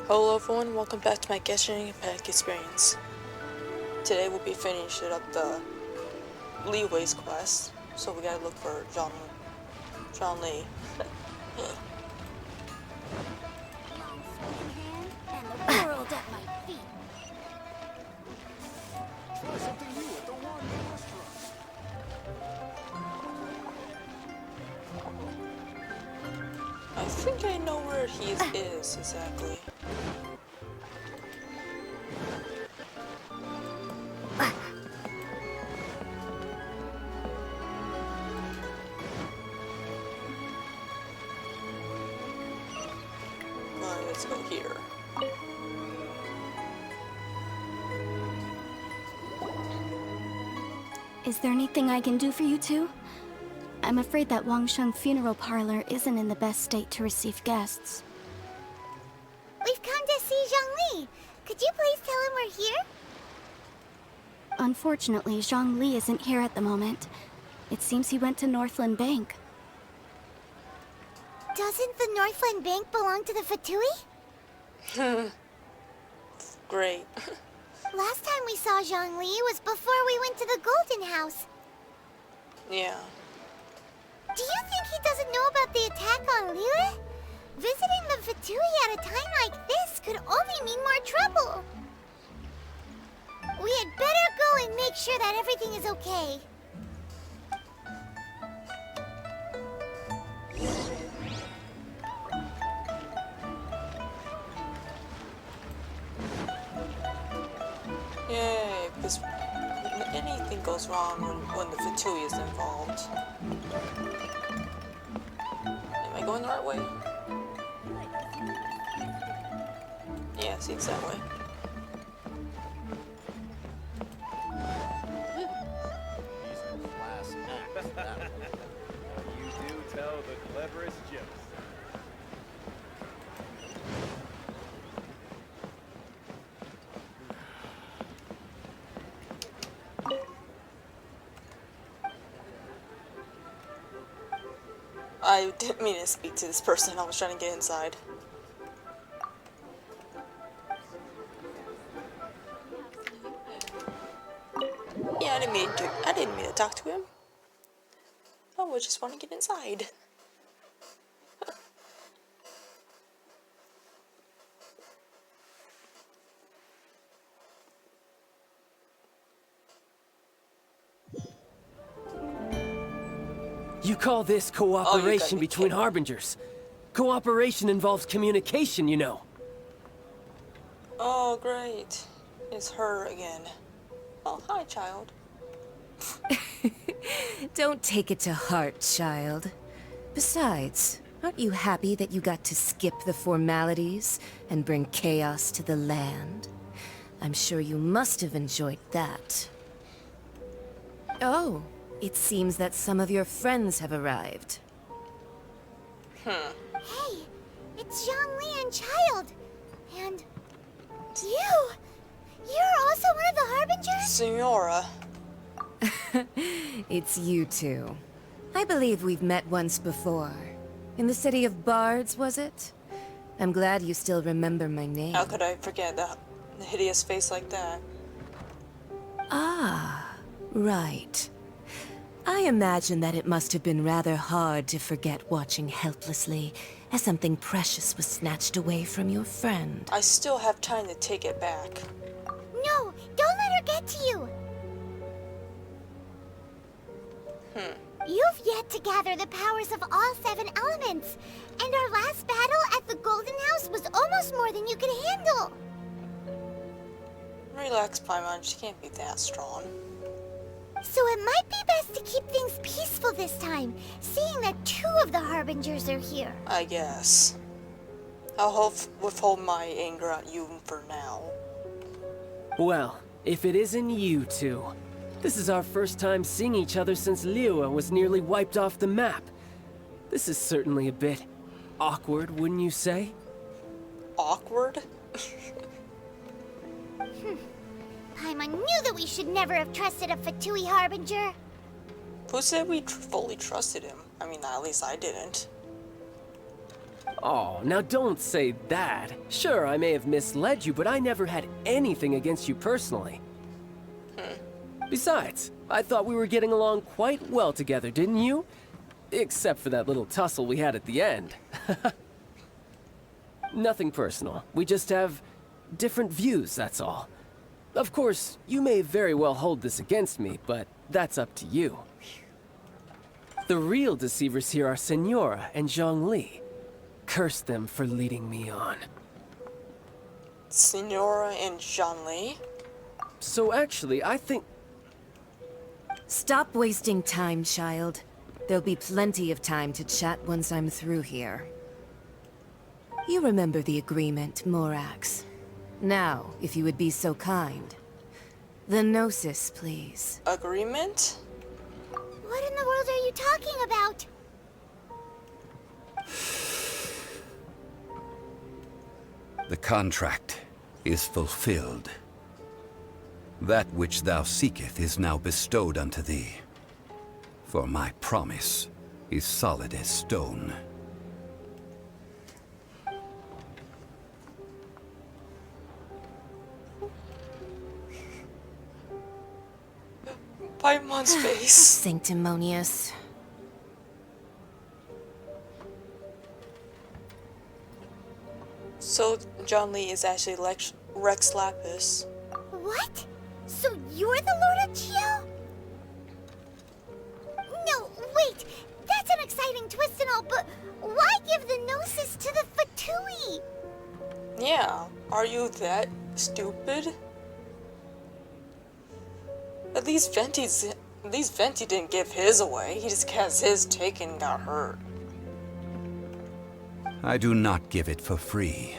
Hello everyone, welcome back to my Genshin Impact experience. Today we'll be finishing up the Leeway's quest, so we gotta look for John Lee. And the world at my feet. Try something new at the one restaurant. I think I know where he is exactly. Alright, let's go here. Is there anything I can do for you two? I'm afraid that Wangsheng funeral parlor isn't in the best state to receive guests. We've come to see Zhang Li. Could you please tell him we're here? Unfortunately, Zhang Li isn't here at the moment. It seems he went to Northland Bank. Doesn't the Northland Bank belong to the Fatui? Great. Last time we saw Zhang Li was before we went to the Golden House. Yeah. Do you think he doesn't know about the attack on Liyue? Visiting the Fatui at a time like this could only mean more trouble. We had better go and make sure that everything is okay. Yay, because anything goes wrong when the Fatui is involved. Am I going the right way? Yeah, seems that way. He's a class act, that one. You do tell the cleverest jokes. I didn't mean to speak to this person, I was trying to get inside. Yeah, I didn't mean to talk to him. I just want to get inside. You call this cooperation between kidding. harbingers? Cooperation involves communication, you know. Oh, great. It's her again. Oh, hi, child. Don't take it to heart, child. Besides, aren't you happy that you got to skip the formalities and bring chaos to the land? I'm sure you must have enjoyed that. Oh, it seems that some of your friends have arrived. Hey, it's Zhang Li and Child. And you! You're also one of the Harbingers? Senora. It's you two. I believe we've met once before. In the city of Bards, was it? I'm glad you still remember my name. How could I forget the hideous face like that? Ah, right. I imagine that it must have been rather hard to forget watching helplessly as something precious was snatched away from your friend. I still have time to take it back. No, don't let her get to you. You've yet to gather the powers of all 7 elements, and our last battle at the Golden House was almost more than you could handle. Relax, Paimon, she can't be that strong. So it might be best to keep things peaceful this time, seeing that 2 of the Harbingers are here. I guess. I'll withhold my anger at you for now. Well, if it isn't you two. This is our first time seeing each other since Liyue was nearly wiped off the map. This is certainly a bit awkward, wouldn't you say? Awkward? Paimon knew that we should never have trusted a Fatui Harbinger. Who said we fully trusted him? I mean, at least I didn't. Oh, now don't say that. Sure, I may have misled you, but I never had anything against you personally. Besides, I thought we were getting along quite well together, didn't you? Except for that little tussle we had at the end. Nothing personal. We just have different views, that's all. Of course, you may very well hold this against me, but that's up to you. The real deceivers here are Senora and Zhongli. Curse them for leading me on. Senora and Zhongli? So actually, I think... Stop wasting time, child. There'll be plenty of time to chat once I'm through here. You remember the agreement, Morax. Now, if you would be so kind. The Gnosis, please. Agreement? What in the world are you talking about? The contract is fulfilled. That which thou seeketh is now bestowed unto thee. For my promise is solid as stone. Paimon's face. Sanctimonious. So, Zhongli is actually Rex Lapis. What? So you're the Lord of Chio? No, wait! That's an exciting twist and all, but why give the Gnosis to the Fatui? Yeah, are you that stupid? At least Venti didn't give his away. He just has his taken and got hurt. I do not give it for free.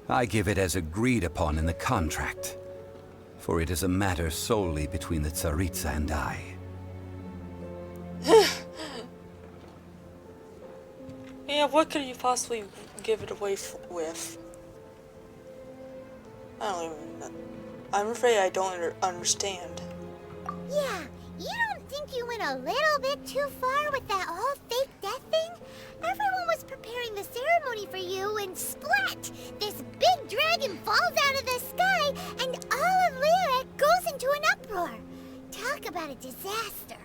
I give it as agreed upon in the contract. For it is a matter solely between the Tsaritsa and I. Yeah, what could you possibly give it away with? I don't even... I'm afraid I don't understand. Yeah, you don't think you went a little bit too far with that whole fake death thing? Everyone was preparing the ceremony for you and splat! This big dragon falls out of the sky and all of Lyra goes into an uproar. Talk about a disaster.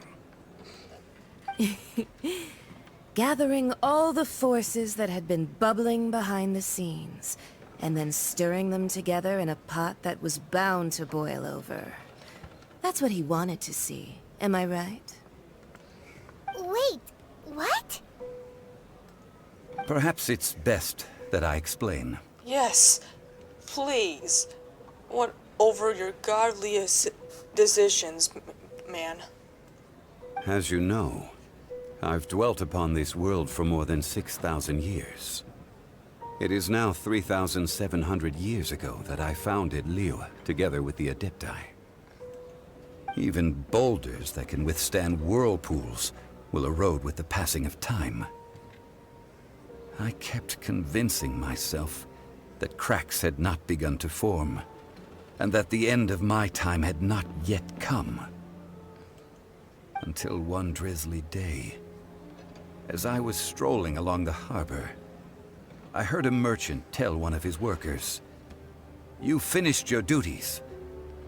Gathering all the forces that had been bubbling behind the scenes, and then stirring them together in a pot that was bound to boil over. That's what he wanted to see, am I right? Wait, what? Perhaps it's best that I explain. Yes, please. What over your godly decisions, man. As you know, I've dwelt upon this world for more than 6,000 years. It is now 3,700 years ago that I founded Liyue, together with the Adepti. Even boulders that can withstand whirlpools will erode with the passing of time. I kept convincing myself that cracks had not begun to form, and that the end of my time had not yet come. Until one drizzly day, as I was strolling along the harbor, I heard a merchant tell one of his workers, "You finished your duties.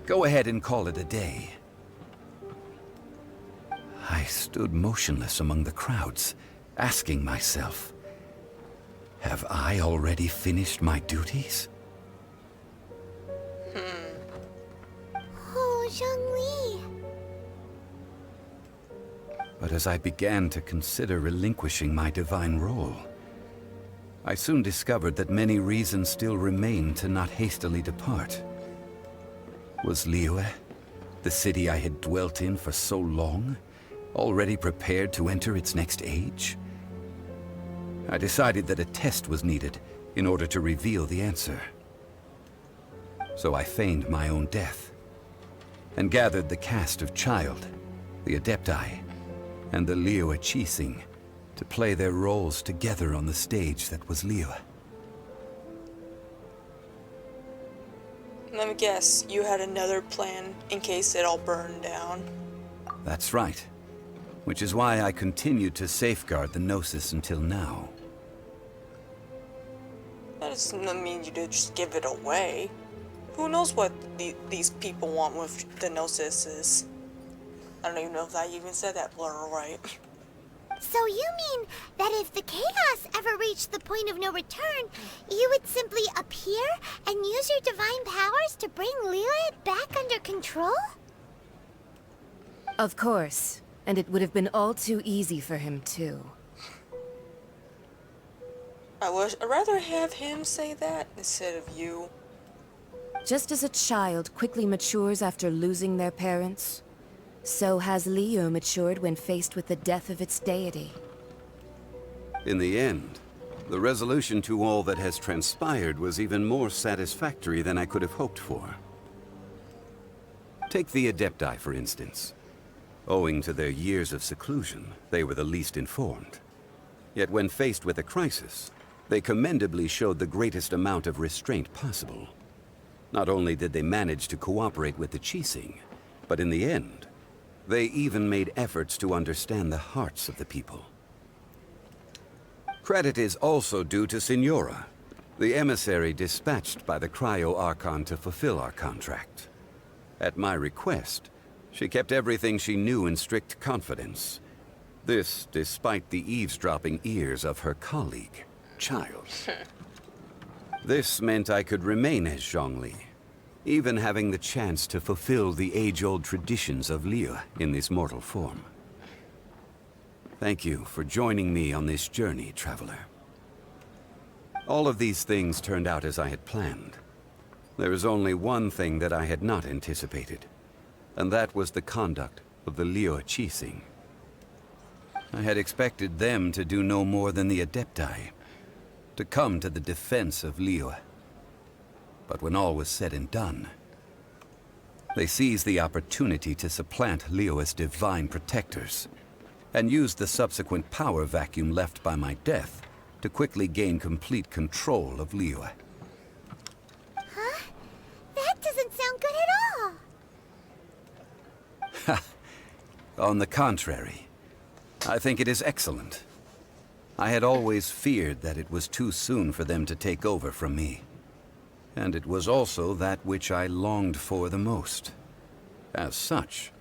Go ahead and call it a day." I stood motionless among the crowds, asking myself, have I already finished my duties? Oh, Zhongli. But as I began to consider relinquishing my divine role, I soon discovered that many reasons still remained to not hastily depart. Was Liyue, the city I had dwelt in for so long, already prepared to enter its next age? I decided that a test was needed in order to reveal the answer. So I feigned my own death, and gathered the cast of Child, the Adepti, and the Liyue Chising to play their roles together on the stage that was Liyue. Let me guess, you had another plan in case it all burned down. That's right. Which is why I continued to safeguard the Gnosis until now. doesn't mean you to just give it away. Who knows what these people want with the Gnosis? I don't even know if I even said that plural right. So you mean that if the chaos ever reached the point of no return, you would simply appear and use your divine powers to bring Lilith back under control? Of course. And it would have been all too easy for him, too. I'd rather have him say that instead of you. Just as a child quickly matures after losing their parents, so has Liyue matured when faced with the death of its deity. In the end, the resolution to all that has transpired was even more satisfactory than I could have hoped for. Take the Adepti, for instance. Owing to their years of seclusion, they were the least informed. Yet when faced with a crisis, they commendably showed the greatest amount of restraint possible. Not only did they manage to cooperate with the Qixing, but in the end, they even made efforts to understand the hearts of the people. Credit is also due to Signora, the emissary dispatched by the Cryo-Archon to fulfill our contract. At my request, she kept everything she knew in strict confidence. This despite the eavesdropping ears of her colleague, Child. This meant I could remain as Zhongli, even having the chance to fulfill the age-old traditions of Liyue in this mortal form. Thank you for joining me on this journey, Traveler. All of these things turned out as I had planned. There is only one thing that I had not anticipated, and that was the conduct of the Liyue Qixing. I had expected them to do no more than the Adepti, to come to the defense of Liyue. But when all was said and done, they seized the opportunity to supplant Liyue as divine protectors, and used the subsequent power vacuum left by my death to quickly gain complete control of Liyue. Huh? That doesn't sound good at all! On the contrary, I think it is excellent. I had always feared that it was too soon for them to take over from me. And it was also that which I longed for the most. As such,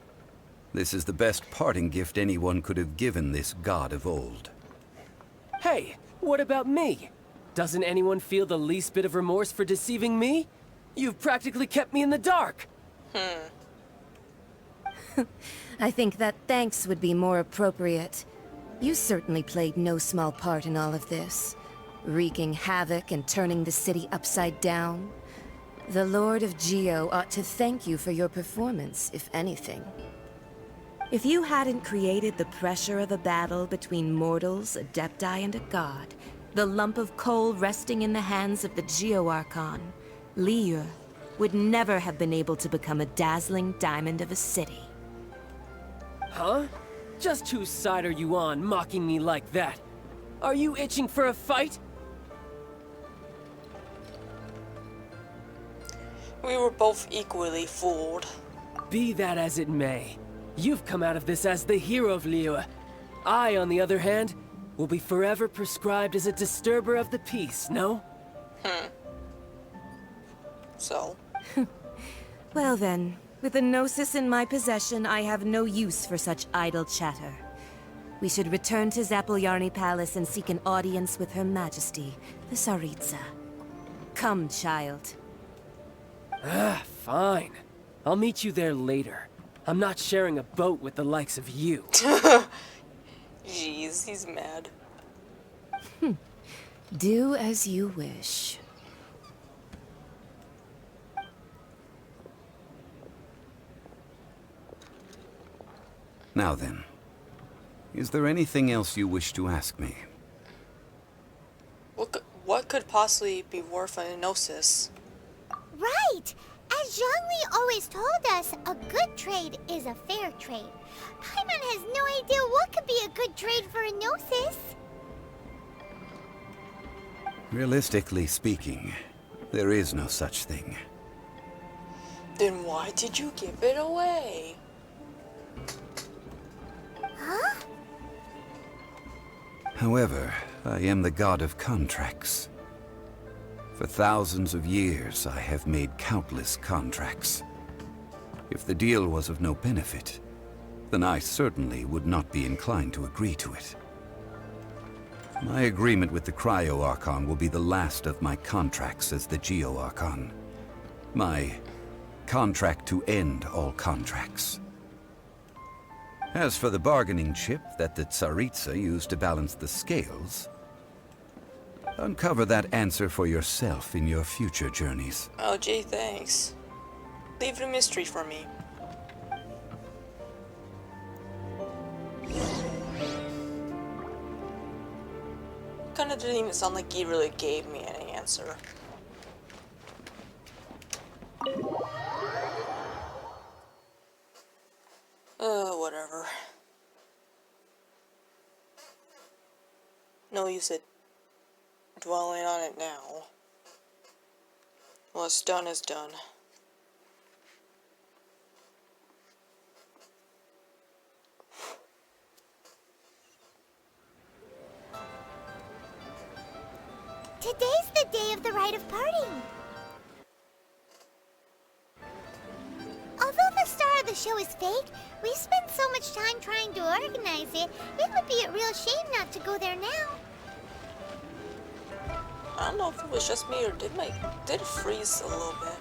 this is the best parting gift anyone could have given this god of old. Hey, what about me? Doesn't anyone feel the least bit of remorse for deceiving me? You've practically kept me in the dark. I think that thanks would be more appropriate. You certainly played no small part in all of this, wreaking havoc and turning the city upside down. The Lord of Geo ought to thank you for your performance, if anything. If you hadn't created the pressure of a battle between mortals, Adepti, and a god, the lump of coal resting in the hands of the Geo-Archon, Liyue would never have been able to become a dazzling diamond of a city. Huh? Just whose side are you on, mocking me like that? Are you itching for a fight? We were both equally fooled. Be that as it may, you've come out of this as the hero of Liyue. I, on the other hand, will be forever prescribed as a disturber of the peace, no? So? Well then, with a Gnosis in my possession, I have no use for such idle chatter. We should return to Zapoljarny Palace and seek an audience with Her Majesty, the Tsaritsa. Come, child. Fine. I'll meet you there later. I'm not sharing a boat with the likes of you. Jeez, he's mad. Do as you wish. Now then, is there anything else you wish to ask me? What could possibly be worth a Gnosis? Right! As Zhongli always told us, a good trade is a fair trade. Paimon has no idea what could be a good trade for a Gnosis. Realistically speaking, there is no such thing. Then why did you give it away? Huh? However, I am the god of contracts. For thousands of years, I have made countless contracts. If the deal was of no benefit, then I certainly would not be inclined to agree to it. My agreement with the Cryo-Archon will be the last of my contracts as the Geo-Archon. My contract to end all contracts. As for the bargaining chip that the Tsaritsa used to balance the scales, uncover that answer for yourself in your future journeys. Oh, gee, thanks. Leave the mystery for me. Kinda didn't even sound like he really gave me any answer. Whatever. No use it dwelling on it now. What's done is done. Today's the day of the rite of parting. Although the star of the show is fake, we spent so much time trying to organize it, it would be a real shame not to go there now. I don't know if it was just me or did it freeze a little bit.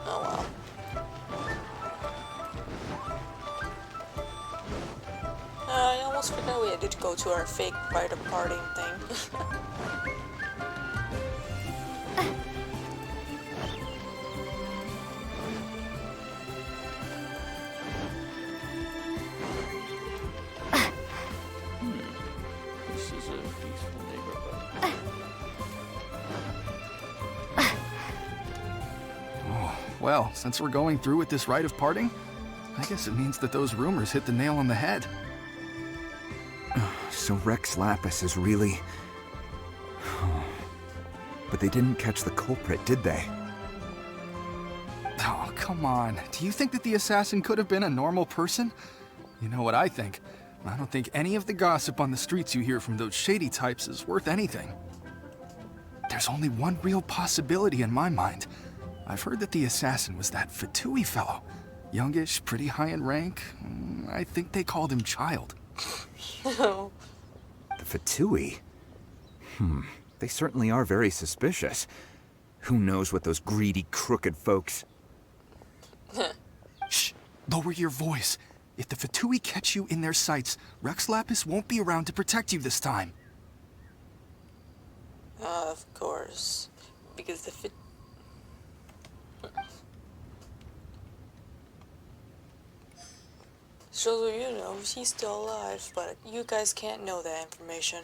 Oh well. I almost forgot we had to go to our fake rite of parting thing. This is a peaceful neighborhood. Oh, well, since we're going through with this rite of parting, I guess it means that those rumors hit the nail on the head. So Rex Lapis is really... But they didn't catch the culprit, did they? Oh, come on. Do you think that the assassin could have been a normal person? You know what I think. I don't think any of the gossip on the streets you hear from those shady types is worth anything. There's only one real possibility in my mind. I've heard that the assassin was that Fatui fellow. Youngish, pretty high in rank. I think they called him Child. No. The Fatui? They certainly are very suspicious. Who knows what those greedy, crooked folks... Shh! Lower your voice. If the Fatui catch you in their sights, Rex Lapis won't be around to protect you this time. Of course. Because the so you know, he's still alive, but you guys can't know that information.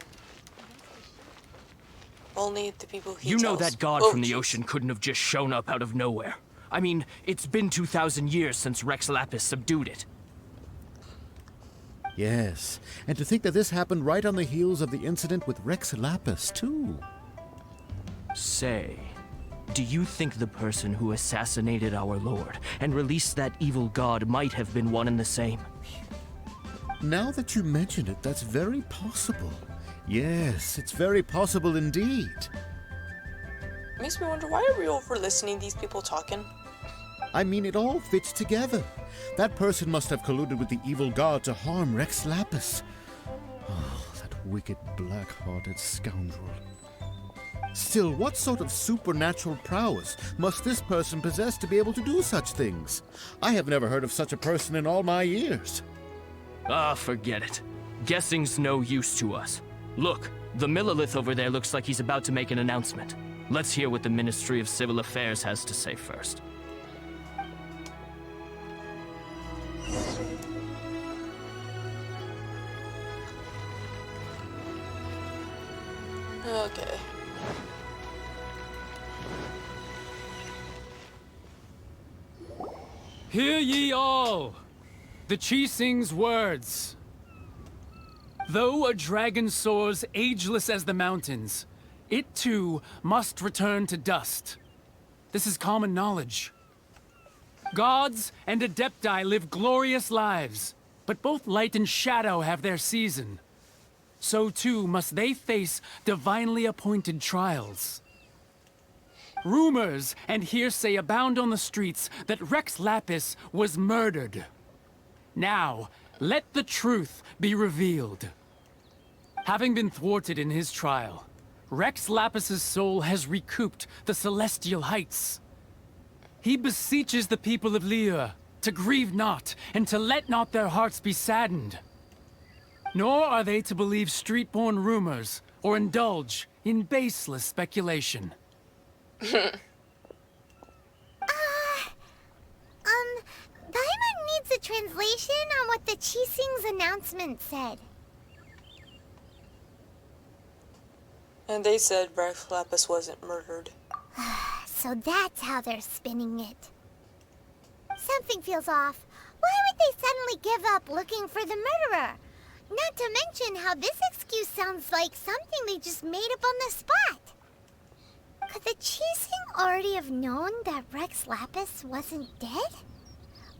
Only the people he You know tells. that god Oh, from the jeez. ocean couldn't have just shown up out of nowhere. I mean, it's been 2,000 years since Rex Lapis subdued it. Yes, and to think that this happened right on the heels of the incident with Rex Lapis, too. Say, do you think the person who assassinated our lord and released that evil god might have been one and the same? Now that you mention it, that's very possible. Yes, it's very possible indeed. Makes me wonder, why are we over listening to these people talking? I mean, it all fits together. That person must have colluded with the evil god to harm Rex Lapis. Oh, that wicked, black-hearted scoundrel. Still, what sort of supernatural prowess must this person possess to be able to do such things? I have never heard of such a person in all my years. Ah, forget it. Guessing's no use to us. Look, the Millilith over there looks like he's about to make an announcement. Let's hear what the Ministry of Civil Affairs has to say first. Okay. Hear ye all! The Chi sings words. Though a dragon soars ageless as the mountains, it too must return to dust. This is common knowledge. Gods and Adepti live glorious lives, but both light and shadow have their season. So too must they face divinely appointed trials. rumors and hearsay abound on the streets that Rex Lapis was murdered. Now, let the truth be revealed. Having been thwarted in his trial, Rex Lapis's soul has recouped the celestial heights. He beseeches the people of Liyue to grieve not and to let not their hearts be saddened. Nor are they to believe street-born rumors or indulge in baseless speculation. Daimon needs a translation on what the Qixing's announcement said. And they said Rex Lapis wasn't murdered. So that's how they're spinning it. Something feels off. Why would they suddenly give up looking for the murderer? Not to mention how this excuse sounds like something they just made up on the spot. Could the Qixing already have known that Rex Lapis wasn't dead?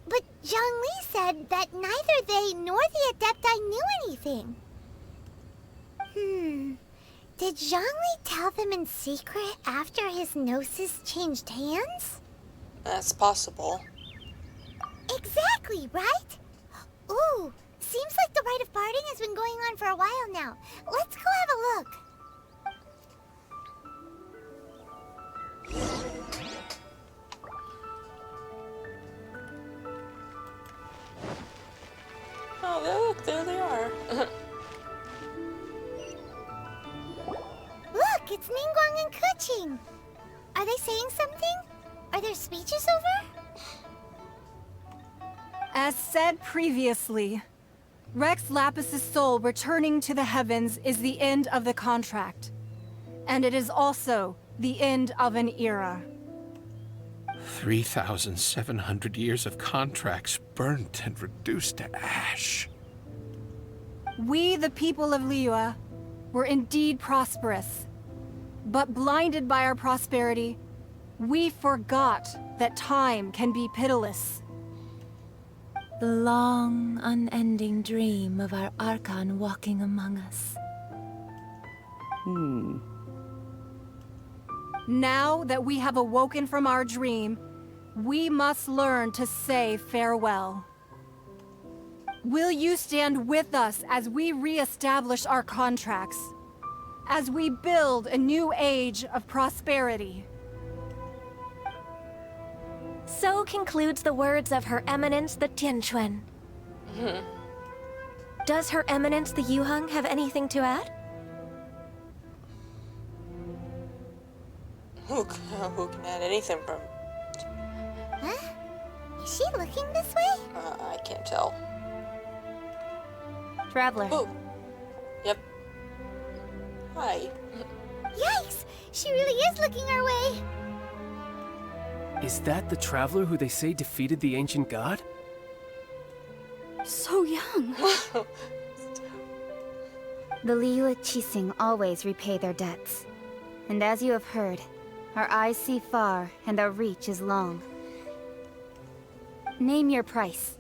But Zhongli said that neither they nor the Adepti knew anything. Did Zhongli tell them in secret after his gnosis changed hands? That's possible. Exactly, right? Ooh, seems like the rite of parting has been going on for a while now. Let's go have a look. Oh, look, there they are. Look, it's Ningguang and Keqing. Are they saying something? Are their speeches over? As said previously, Rex Lapis's soul returning to the heavens is the end of the contract. And it is also the end of an era. 3,700 years of contracts burnt and reduced to ash. We, the people of Liyue, were indeed prosperous. But blinded by our prosperity, we forgot that time can be pitiless. The long, unending dream of our Archon walking among us. Now that we have awoken from our dream, we must learn to say farewell. Will you stand with us as we re-establish our contracts? As we build a new age of prosperity? So concludes the words of Her Eminence the Tianquan. Does Her Eminence the Yuheng have anything to add? Who can add anything from? Huh? Is she looking this way? I can't tell. Traveler. Oh. Yep. Hi. Yikes! She really is looking our way. Is that the traveler who they say defeated the ancient god? So young. The Liyue Qixing always repay their debts. And as you have heard, our eyes see far and our reach is long. Name your price.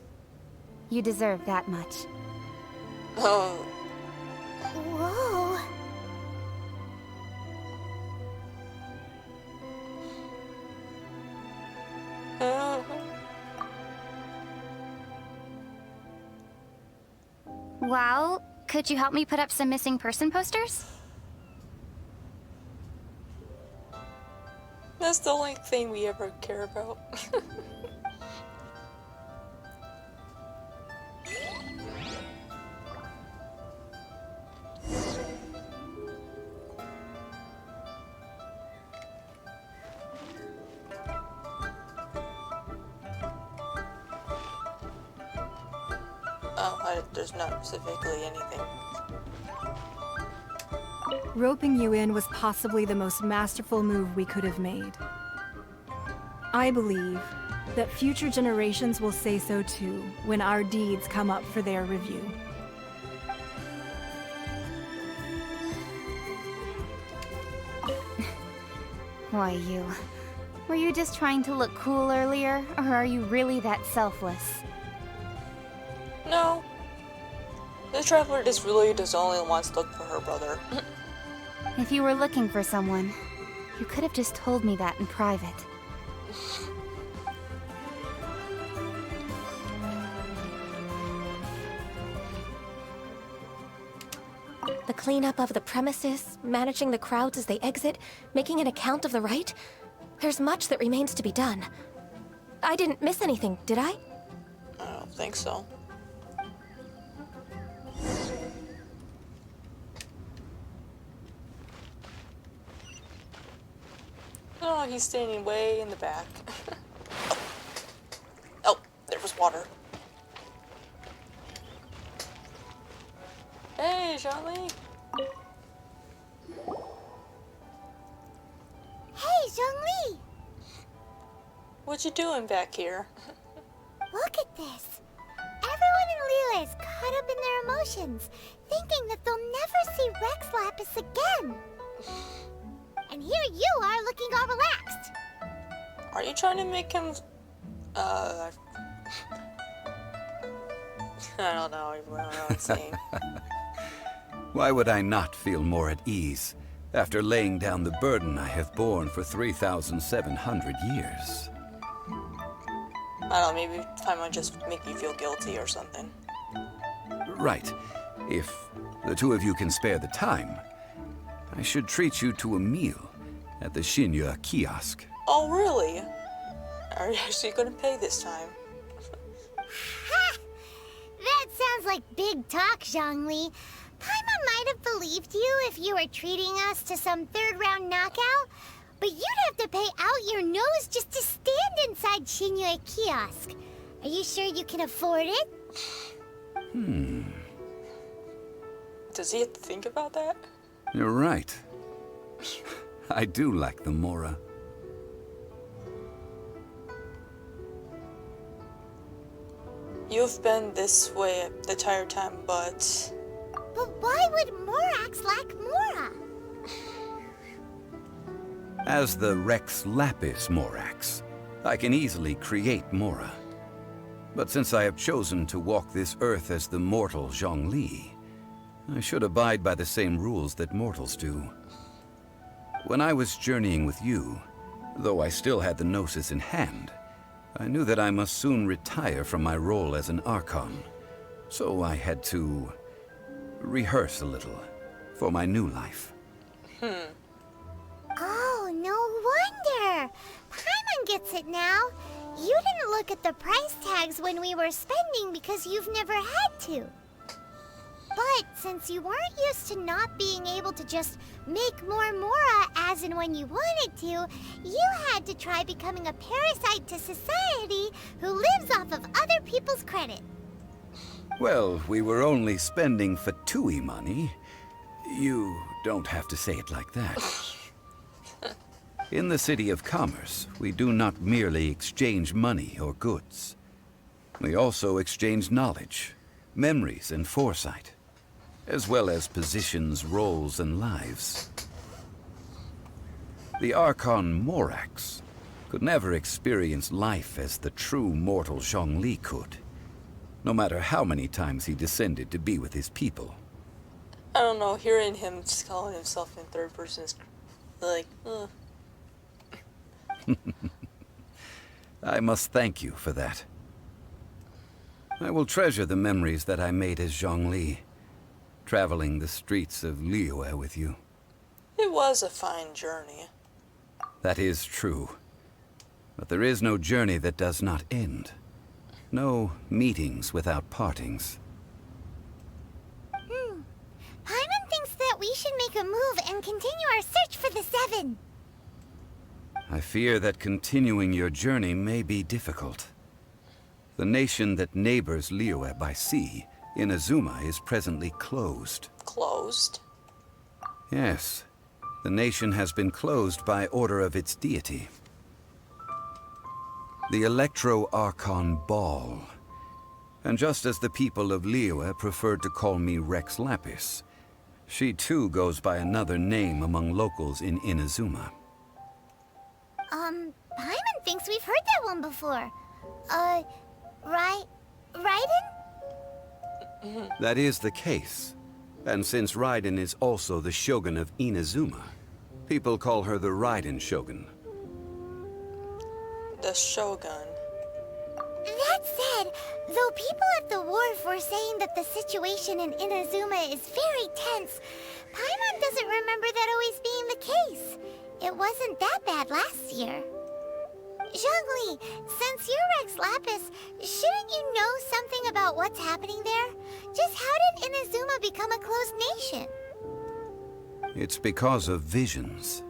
You deserve that much. Oh. Whoa. Well, could you help me put up some missing person posters? That's the only thing we ever care about. There's not specifically anything. Roping you in was possibly the most masterful move we could have made. I believe that future generations will say so too when our deeds come up for their review. Why, you? Were you just trying to look cool earlier, or are you really that selfless? No. The traveler just really only wants to look for her brother. If you were looking for someone, You could have just told me that in private. The cleanup of the premises, managing the crowds as they exit, making an account of the rite. There's much that remains to be done. I didn't miss anything, did I? I don't think so. Oh, he's standing way in the back. Oh, there was water. Hey, Zhongli. Hey, Zhongli! What you doing back here? Look at this. Everyone in Liyue is caught up in their emotions, thinking that they'll never see Rex Lapis again. And here you are looking all relaxed. Are you trying to make him, I don't know. I don't know what I'm saying. Why would I not feel more at ease after laying down the burden I have borne for 3,700 years? I don't know, maybe time might just make you feel guilty or something. Right. If the two of you can spare the time, I should treat you to a meal at the Shinya kiosk. Oh, really? Are you actually gonna pay this time? Ha! That sounds like big talk, Zhongli. Paimon might have believed you if you were treating us to some third-round knockout, but you'd have to pay out your nose just to stand inside Shinya kiosk. Are you sure you can afford it? Does he have to think about that? You're right. I do like the Mora. You've been this way the entire time, but... But why would Morax lack Mora? As the Rex Lapis Morax, I can easily create Mora. But since I have chosen to walk this earth as the mortal Zhongli, I should abide by the same rules that mortals do. When I was journeying with you, though I still had the Gnosis in hand, I knew that I must soon retire from my role as an Archon. So I had to rehearse a little for my new life. Oh, no wonder. Paimon gets it now. You didn't look at the price tags when we were spending because you've never had to. But since you weren't used to not being able to just make more Mora as and when you wanted to, you had to try becoming a parasite to society who lives off of other people's credit. Well, we were only spending Fatui money. You don't have to say it like that. In the City of Commerce, we do not merely exchange money or goods. We also exchange knowledge, memories, and foresight, as well as positions, roles, and lives. The Archon Morax could never experience life as the true mortal Zhongli could, no matter how many times he descended to be with his people. I don't know, hearing him just calling himself in third person is like, I must thank you for that. I will treasure the memories that I made as Zhongli, traveling the streets of Liyue with you. It was a fine journey. That is true. But there is no journey that does not end. No meetings without partings. Paimon thinks that we should make a move and continue our search for the Seven. I fear that continuing your journey may be difficult. The nation that neighbors Liyue by sea, Inazuma, is presently closed. Closed? Yes. The nation has been closed by order of its deity. The Electro-Archon Ball. And just as the people of Liyue preferred to call me Rex Lapis, she too goes by another name among locals in Inazuma. Paimon thinks we've heard that one before. Raiden? That is the case. And since Raiden is also the Shogun of Inazuma, People call her the Raiden Shogun. The Shogun. That said, though people at the wharf were saying that the situation in Inazuma is very tense, Paimon doesn't remember that always being the case. It wasn't that bad last year. Zhongli, since you're Rex Lapis, shouldn't you know something about what's happening there? Just how did Inazuma become a closed nation? It's because of visions.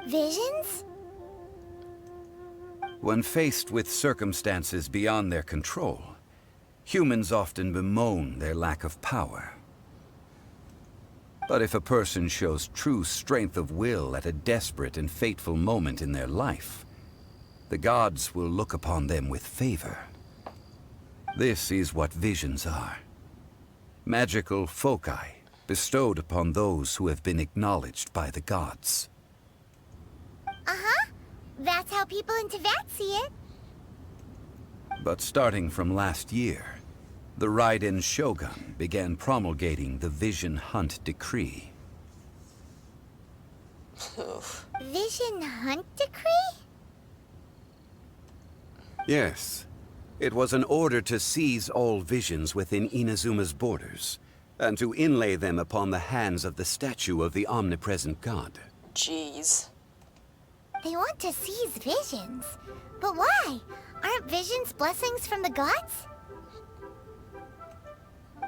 Visions? When faced with circumstances beyond their control, humans often bemoan their lack of power. But if a person shows true strength of will at a desperate and fateful moment in their life, the gods will look upon them with favor. This is what visions are. Magical foci bestowed upon those who have been acknowledged by the gods. Uh-huh. That's how people in Teyvat see it. But starting from last year, the Raiden Shogun began promulgating the Vision Hunt Decree. Vision Hunt Decree? Yes. It was an order to seize all visions within Inazuma's borders, and to inlay them upon the hands of the statue of the omnipresent god. Jeez. They want to seize visions. But why? Aren't visions blessings from the gods?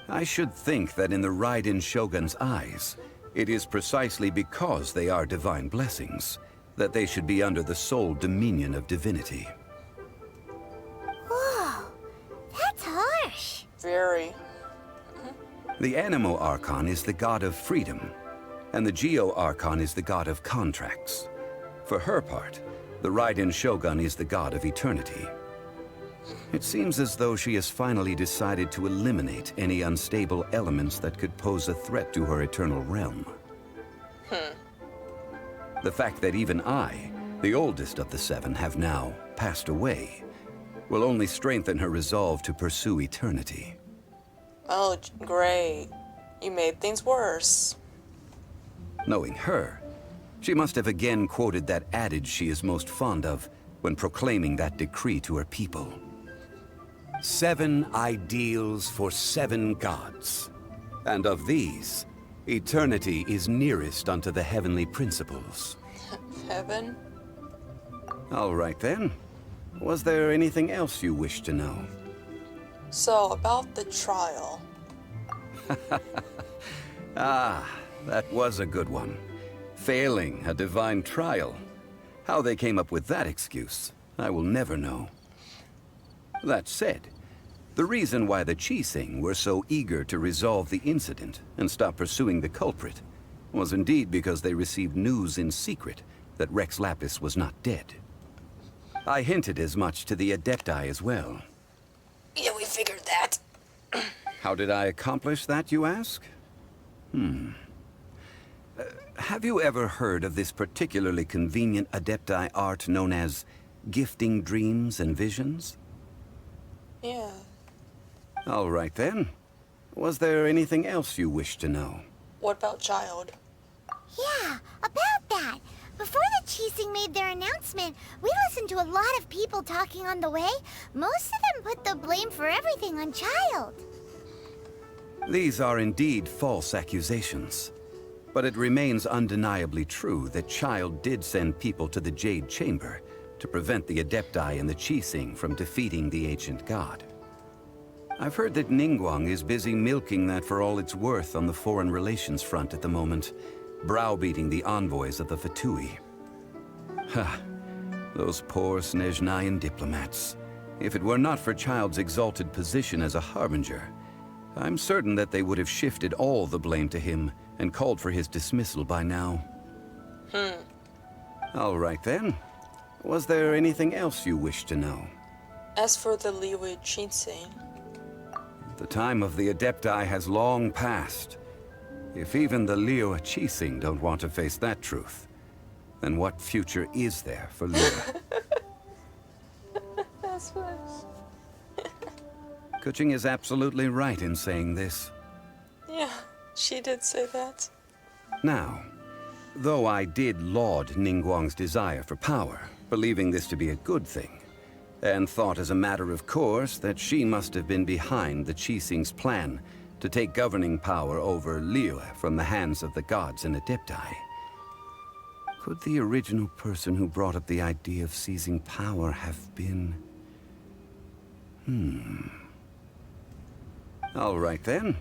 I should think that in the Raiden Shogun's eyes, it is precisely because they are divine blessings that they should be under the sole dominion of divinity. Whoa, that's harsh. Very. The Animo Archon is the god of freedom, and the Geo Archon is the god of contracts. For her part, the Raiden Shogun is the god of eternity. It seems as though she has finally decided to eliminate any unstable elements that could pose a threat to her eternal realm. The fact that even I, the oldest of the seven, have now passed away, will only strengthen her resolve to pursue eternity. Oh, great. You made things worse. Knowing her, she must have again quoted that adage she is most fond of when proclaiming that decree to her people. 7 ideals for 7 gods, and of these, eternity is nearest unto the heavenly principles. Heaven? All right then. Was there anything else you wish to know? So, about the trial. Ah, that was a good one. Failing a divine trial. How they came up with that excuse, I will never know. That said, the reason why the Qixing were so eager to resolve the incident and stop pursuing the culprit was indeed because they received news in secret that Rex Lapis was not dead. I hinted as much to the Adepti as well. Yeah, we figured that. How did I accomplish that, you ask? Have you ever heard of this particularly convenient Adepti art known as gifting dreams and visions? Yeah. All right then. Was there anything else you wish to know? What about Child? Yeah, about that. Before the Qixing made their announcement, we listened to a lot of people talking on the way. Most of them put the blame for everything on Child. These are indeed false accusations. But it remains undeniably true that Child did send people to the Jade Chamber to prevent the Adepti and the Qixing from defeating the ancient god. I've heard that Ningguang is busy milking that for all it's worth on the foreign relations front at the moment, browbeating the envoys of the Fatui. Ha! Those poor Snezhnayan diplomats. If it were not for Child's exalted position as a harbinger, I'm certain that they would have shifted all the blame to him and called for his dismissal by now. All right then. Was there anything else you wish to know? As for the Liyue Qixing, The time of the Adepti has long passed. If even the Liyue Qixing don't want to face that truth, then what future is there for Liyue? that's what. Kuching is absolutely right in saying this. Yeah, She did say that. Now, though I did laud Ningguang's desire for power, believing this to be a good thing, and thought as a matter of course that she must have been behind the Qixing's plan to take governing power over Liyue from the hands of the gods and Adepti. Could the original person who brought up the idea of seizing power have been... All right then.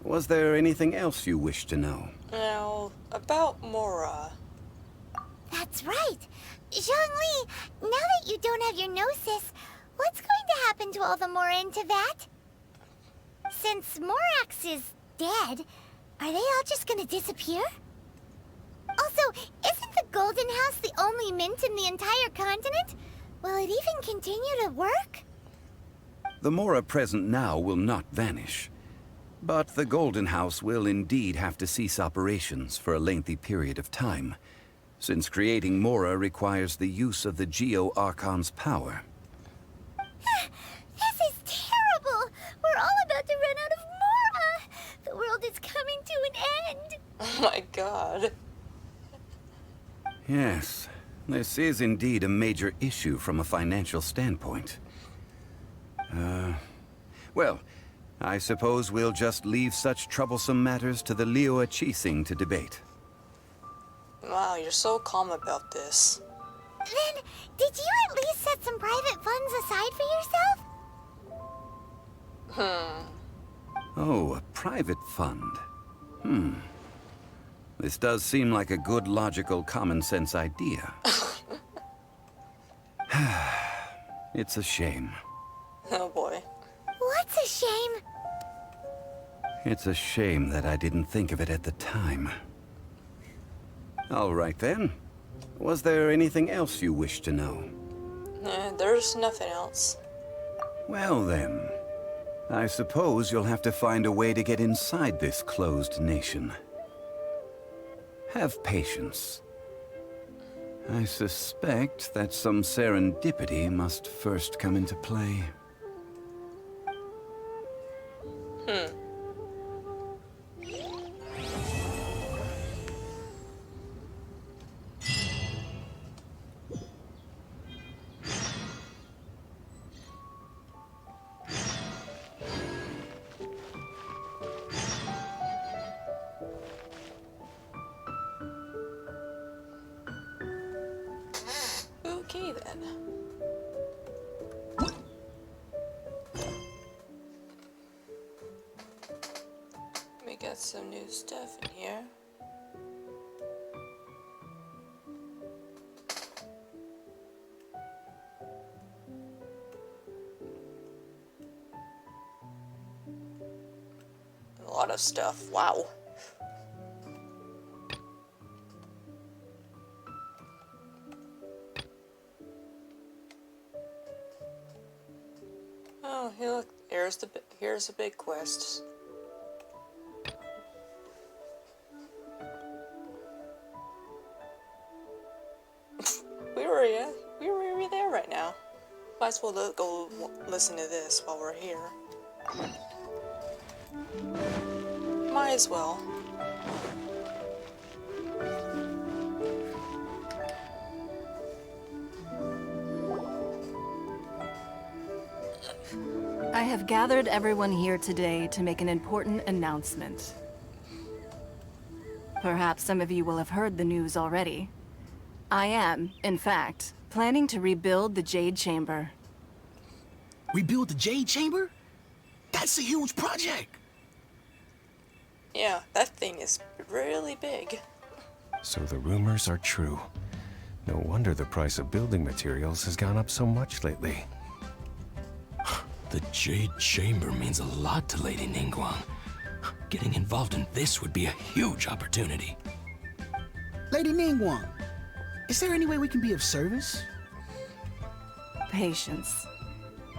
Was there anything else you wish to know? Now, about Mora. That's right. Zhongli, now that you don't have your gnosis, what's going to happen to all the Mora in Teyvat? Since Morax is dead, are they all just gonna disappear? Also, isn't the Golden House the only mint in the entire continent? Will it even continue to work? The Mora present now will not vanish. But the Golden House will indeed have to cease operations for a lengthy period of time, since creating Mora requires the use of the Geo-Archon's power. This is terrible! We're all about to run out of Mora! The world is coming to an end! Oh my god. Yes, this is indeed a major issue from a financial standpoint. Well, I suppose we'll just leave such troublesome matters to the Liyue Qixing to debate. Wow, you're so calm about this. Then, did you at least set some private funds aside for yourself? Oh, a private fund. This does seem like a good, logical, common-sense idea. It's a shame. Oh boy. What's a shame? It's a shame that I didn't think of it at the time. All right then. Was there anything else you wish to know? There's nothing else. Well then, I suppose you'll have to find a way to get inside this closed nation. Have patience. I suspect that some serendipity must first come into play. Okay then. We got some new stuff in here. A lot of stuff, wow. Oh, hey, look, here's a big quest. We were there right now. Might as well go listen to this while we're here. Might as well. I have gathered everyone here today to make an important announcement. Perhaps some of you will have heard the news already. I am, in fact, planning to rebuild the Jade Chamber. Rebuild the Jade Chamber? That's a huge project! Yeah, that thing is really big. So the rumors are true. No wonder the price of building materials has gone up so much lately. The Jade Chamber means a lot to Lady Ningguang. Getting involved in this would be a huge opportunity. Lady Ningguang, is there any way we can be of service? Patience.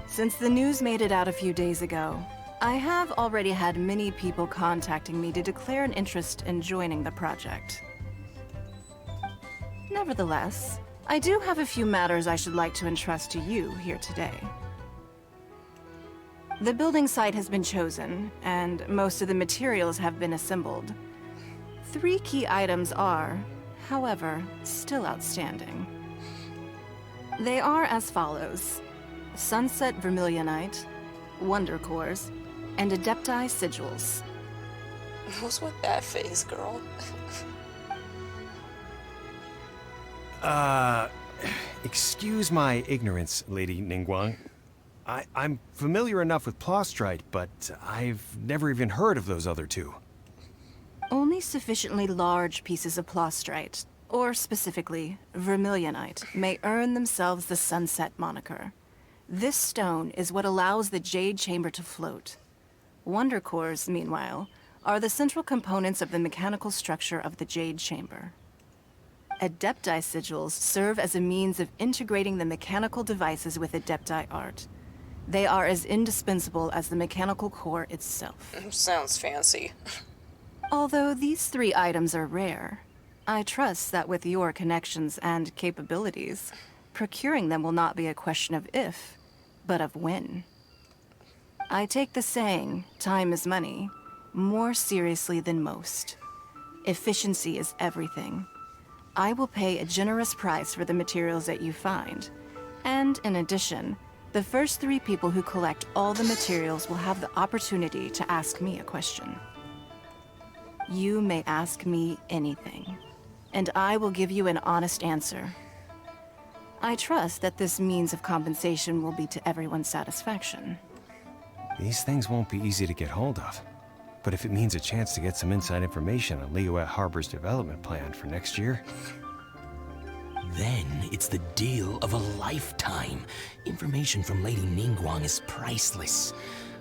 Since the news made it out a few days ago, I have already had many people contacting me to declare an interest in joining the project. Nevertheless, I do have a few matters I should like to entrust to you here today. The building site has been chosen, and most of the materials have been assembled. 3 key items are, however, still outstanding. They are as follows: Sunset Vermilionite, Wonder Cores, and Adepti Sigils. What's with that face, girl? Excuse my ignorance, Lady Ningguang. I'm familiar enough with Plostrite, but I've never even heard of those other 2. Only sufficiently large pieces of Plostrite, or specifically Vermilionite, may earn themselves the Sunset moniker. This stone is what allows the Jade Chamber to float. Wonder Cores, meanwhile, are the central components of the mechanical structure of the Jade Chamber. Adepti Sigils serve as a means of integrating the mechanical devices with Adepti art. They are as indispensable as the mechanical core itself. Sounds fancy. Although these 3 items are rare, I trust that with your connections and capabilities, procuring them will not be a question of if, but of when. I take the saying, time is money, more seriously than most. Efficiency is everything. I will pay a generous price for the materials that you find, and in addition, the first 3 people who collect all the materials will have the opportunity to ask me a question. You may ask me anything, and I will give you an honest answer. I trust that this means of compensation will be to everyone's satisfaction. These things won't be easy to get hold of. But if it means a chance to get some inside information on Liyue Harbor's development plan for next year... Then it's the deal of a lifetime. Information from Lady Ningguang is priceless.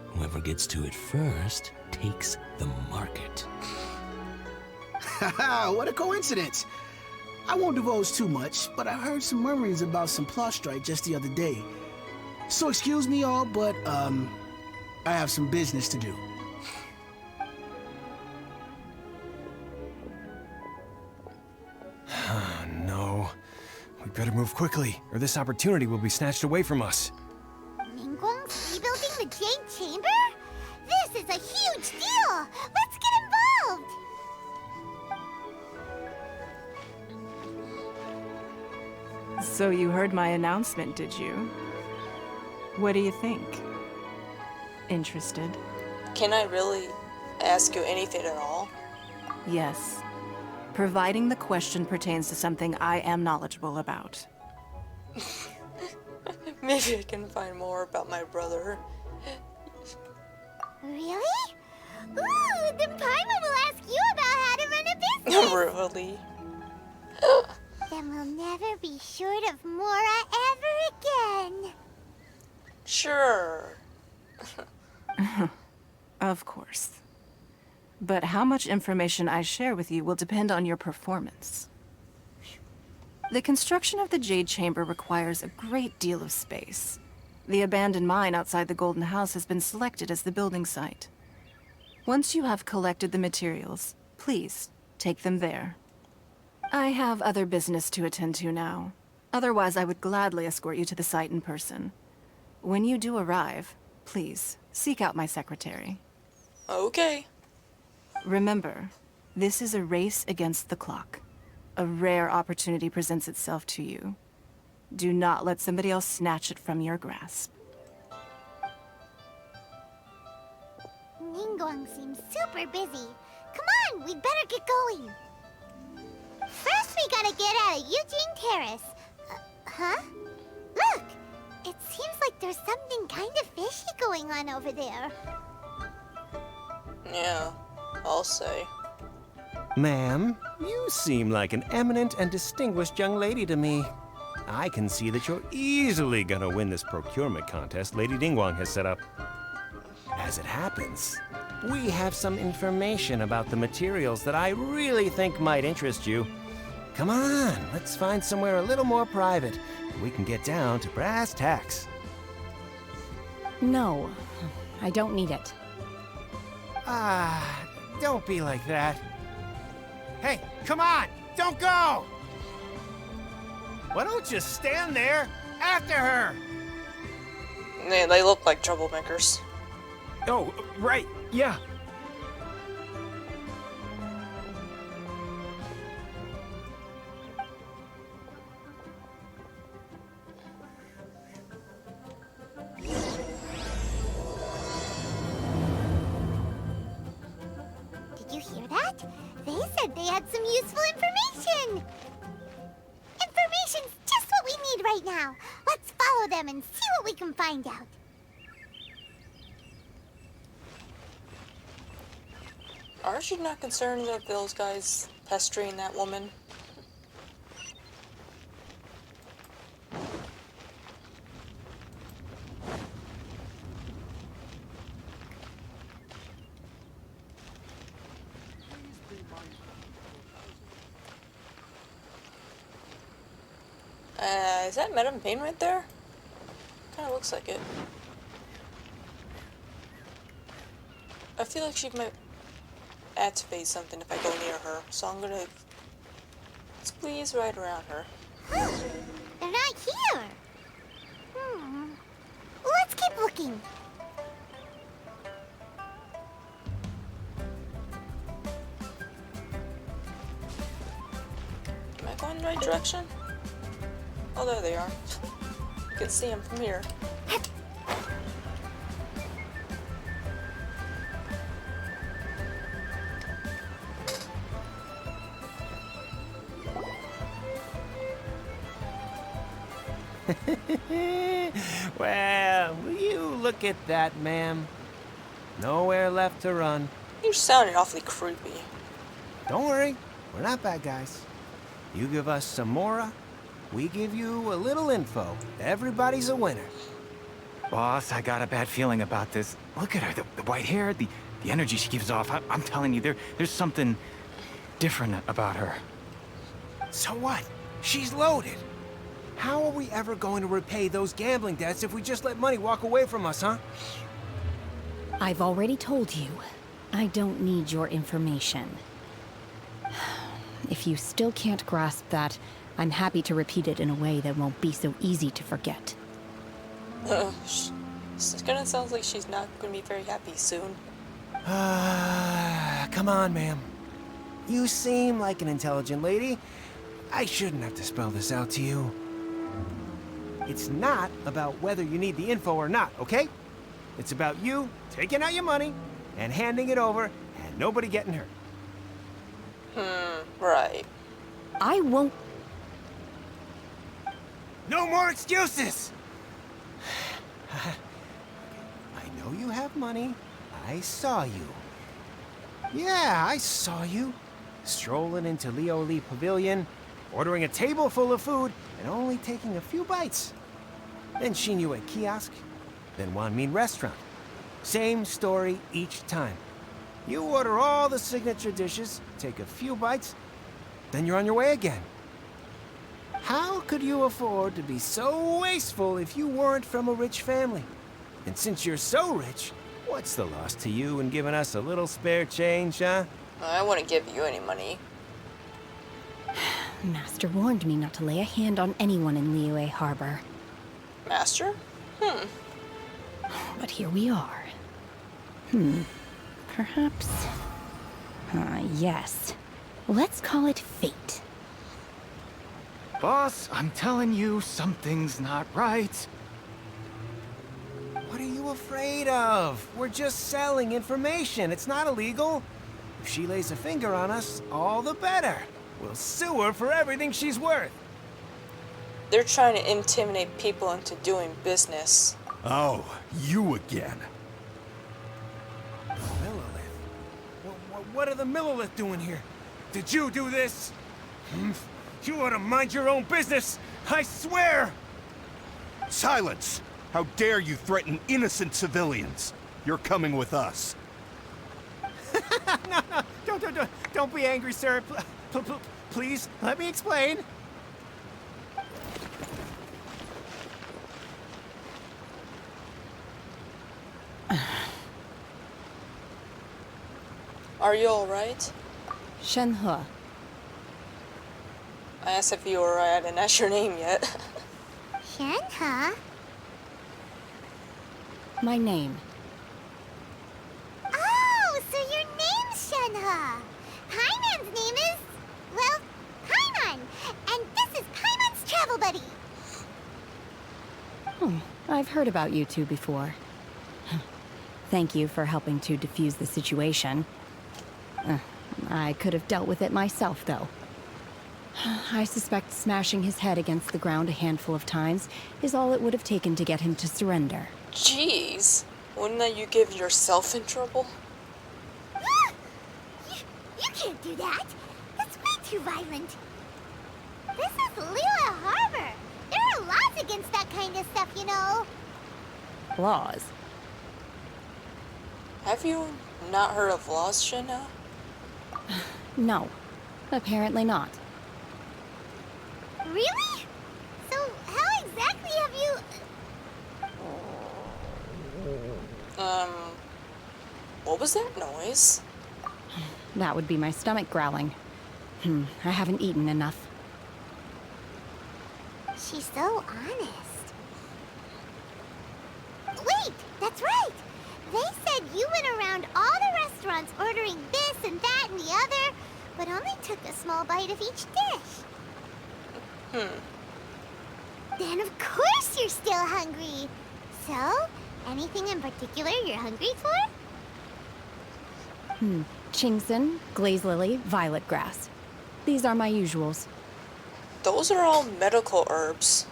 Whoever gets to it first takes the market. Haha, what a coincidence. I won't divulge too much, but I heard some murmurings about some Plostrite just the other day. So excuse me all, but, I have some business to do. No. We better move quickly, or this opportunity will be snatched away from us. Ningguang's rebuilding the Jade Chamber? This is a huge deal! Let's get involved! So you heard my announcement, did you? What do you think? Interested? Can I really ask you anything at all? Yes. Providing the question pertains to something I am knowledgeable about. Maybe I can find more about my brother. Really? Ooh, then Paimon will ask you about how to run a business! Really? Then we'll never be short of Mora ever again. Sure. Of course. But how much information I share with you will depend on your performance. The construction of the Jade Chamber requires a great deal of space. The abandoned mine outside the Golden House has been selected as the building site. Once you have collected the materials, please take them there. I have other business to attend to now. Otherwise, I would gladly escort you to the site in person. When you do arrive, please seek out my secretary. Okay. Remember, this is a race against the clock. A rare opportunity presents itself to you. Do not let somebody else snatch it from your grasp. Ningguang seems super busy. Come on, we'd better get going. First, we gotta get out of Eugene Terrace. Huh? Look! It seems like there's something kind of fishy going on over there. Yeah, I'll say. Ma'am, you seem like an eminent and distinguished young lady to me. I can see that you're easily gonna win this procurement contest Lady Ningguang has set up. As it happens, we have some information about the materials that I really think might interest you. Come on, let's find somewhere a little more private, where we can get down to brass tacks. No, I don't need it. Ah, don't be like that. Hey, come on, don't go! Why don't you stand there after her? They look like troublemakers. Oh, right, yeah. Did you hear that? They said they had some useful information. Information's just what we need right now. Let's follow them and see what we can find out. Aren't you not concerned of those guys pestering that woman? Is that Madame Payne right there? Kinda looks like it. I feel like she might activate something if I go near her, so I'm gonna squeeze right around her. They're not here. Let's keep looking. Am I going in the right direction? Oh, there they are. You can see them from here. Well, will you look at that, ma'am? Nowhere left to run. You sounded awfully creepy. Don't worry, we're not bad guys. You give us some mora, we give you a little info. Everybody's a winner. Boss, I got a bad feeling about this. Look at her, the white hair, the energy she gives off. I'm telling you, there's something different about her. So what? She's loaded. How are we ever going to repay those gambling debts if we just let money walk away from us, huh? I've already told you, I don't need your information. If you still can't grasp that, I'm happy to repeat it in a way that won't be so easy to forget. It's gonna sound like she's not gonna be very happy soon. Come on, ma'am. You seem like an intelligent lady. I shouldn't have to spell this out to you. It's not about whether you need the info or not, okay? It's about you taking out your money and handing it over and nobody getting hurt. Right. I won't... No more excuses! I know you have money. I saw you. Yeah, I saw you. Strolling into Leo Lee Pavilion, ordering a table full of food, and only taking a few bites. Then Shinyu at kiosk, then Wanmin restaurant. Same story each time. You order all the signature dishes, take a few bites, then you're on your way again. How could you afford to be so wasteful if you weren't from a rich family? And since you're so rich, what's the loss to you in giving us a little spare change, huh? I wouldn't give you any money. Master warned me not to lay a hand on anyone in Liyue Harbor. Master? But here we are. Perhaps... yes. Let's call it fate. Boss, I'm telling you, something's not right. What are you afraid of? We're just selling information. It's not illegal. If she lays a finger on us, all the better. We'll sue her for everything she's worth. They're trying to intimidate people into doing business. Oh, you again. Millilith? What are the Millilith doing here? Did you do this? You ought to mind your own business, I swear! Silence! How dare you threaten innocent civilians? You're coming with us. No, don't be angry, sir. Please, let me explain. Are you alright? Shenhe. I asked if you were alright, I didn't ask your name yet. Shenhe? My name. Shenhe. Paimon's name is, well, Paimon. And this is Paimon's travel buddy. Oh, I've heard about you two before. Thank you for helping to defuse the situation. I could have dealt with it myself, though. I suspect smashing his head against the ground a handful of times is all it would have taken to get him to surrender. Jeez, wouldn't that you give yourself in trouble? You can't do that. That's way too violent. This is Liyue Harbor. There are laws against that kind of stuff, you know. Laws? Have you not heard of laws, Shenhe? No, apparently not. Really? So how exactly have you... What was that noise? That would be my stomach growling. I haven't eaten enough. She's so honest. Wait, that's right! They said you went around all the restaurants ordering this and that and the other, but only took a small bite of each dish. Then of course you're still hungry. So, anything in particular you're hungry for? Chingson, glaze lily, violet grass. These are my usuals. Those are all medical herbs.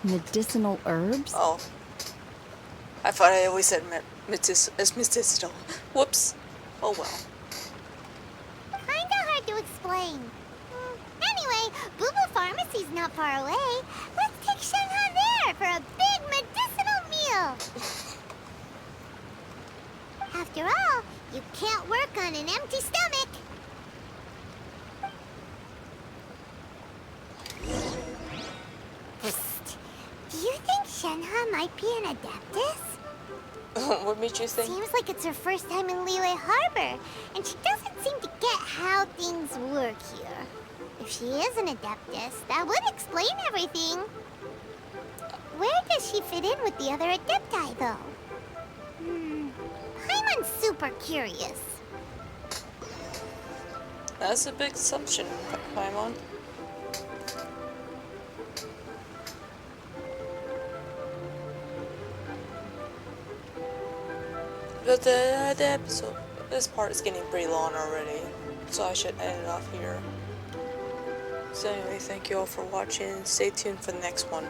Medicinal herbs? Oh. I thought I always said medicinal. Whoops. Oh well. Kinda hard to explain. Anyway, Booba Pharmacy's not far away. Let's take Shenhe there for a big medicinal meal. After all, you can't work on an empty stomach. Psst. Do you think Shenhe might be an Adeptus? What made you think? Seems like it's her first time in Liyue Harbor, and she doesn't seem to get how things work here. If she is an Adeptus, that would explain everything. Where does she fit in with the other Adepti, though? Paimon's super curious. That's a big assumption, Paimon. But the episode, this part is getting pretty long already, so I should end it off here. So anyway, thank you all for watching. Stay tuned for the next one.